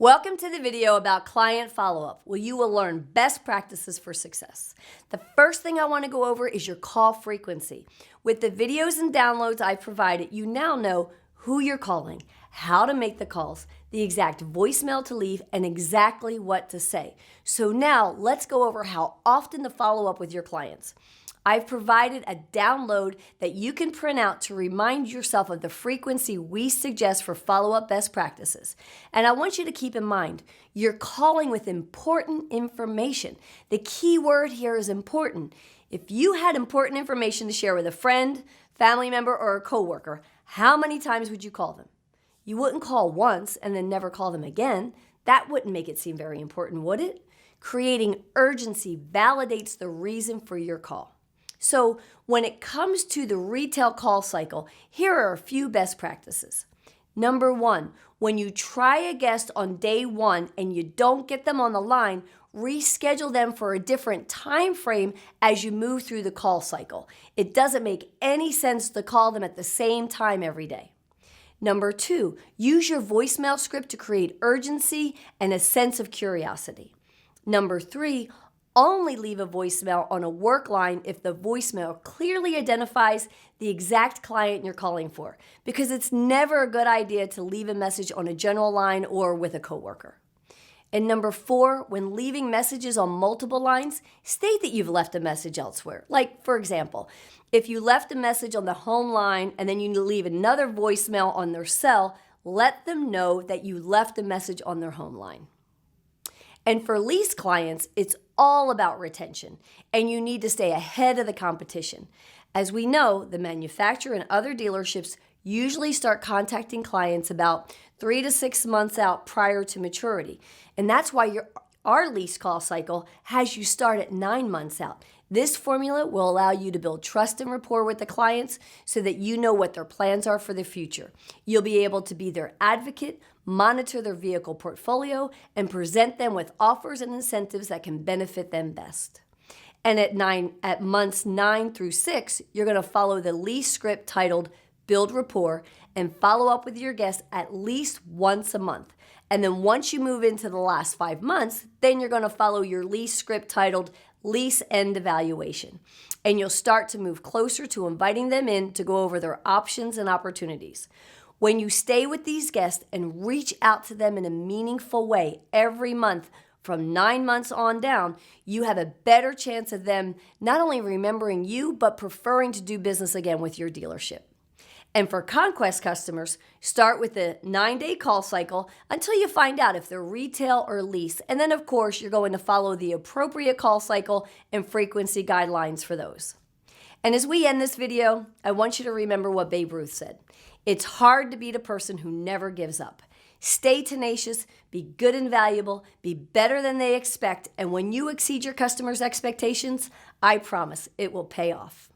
Welcome to the video about client follow-up, where you will learn best practices for success. The first thing I want to go over is your call frequency. With the videos and downloads I've provided, you now know who you're calling, how to make the calls, the exact voicemail to leave, and exactly what to say. So now let's go over how often to follow up with your clients. I've provided a download that you can print out to remind yourself of the frequency we suggest for follow-up best practices. And I want you to keep in mind, you're calling with important information. The key word here is important. If you had important information to share with a friend, family member, or a coworker, how many times would you call them? You wouldn't call once and then never call them again. That wouldn't make it seem very important, would it? Creating urgency validates the reason for your call. So when it comes to the retail call cycle, here are a few best practices. Number one, when you try a guest on day one and you don't get them on the line, reschedule them for a different time frame as you move through the call cycle. It doesn't make any sense to call them at the same time every day. Number two, use your voicemail script to create urgency and a sense of curiosity. Number three, only leave a voicemail on a work line if the voicemail clearly identifies the exact client you're calling for, because it's never a good idea to leave a message on a general line or with a coworker. And number four, when leaving messages on multiple lines, state that you've left a message elsewhere. Like, for example, if you left a message on the home line and then you leave another voicemail on their cell, let them know that you left a message on their home line. And for lease clients, it's all about retention, and you need to stay ahead of the competition. As we know, the manufacturer and other dealerships usually start contacting clients about 3 to 6 months out prior to maturity. And that's why our lease call cycle has you start at 9 months out. This formula will allow you to build trust and rapport with the clients so that you know what their plans are for the future. You'll be able to be their advocate, monitor their vehicle portfolio, and present them with offers and incentives that can benefit them best. And at months 9 through 6, you're going to follow the lease script titled Build Rapport and follow up with your guests at least once a month. And then once you move into the last 5 months, then you're going to follow your lease script titled Lease End Evaluation. And you'll start to move closer to inviting them in to go over their options and opportunities. When you stay with these guests and reach out to them in a meaningful way every month from 9 months on down, you have a better chance of them not only remembering you, but preferring to do business again with your dealership. And for conquest customers, start with the 9-day call cycle until you find out if they're retail or lease. And then, of course, you're going to follow the appropriate call cycle and frequency guidelines for those. And as we end this video, I want you to remember what Babe Ruth said. It's hard to beat a person who never gives up. Stay tenacious, be good and valuable, be better than they expect, and when you exceed your customers' expectations, I promise it will pay off.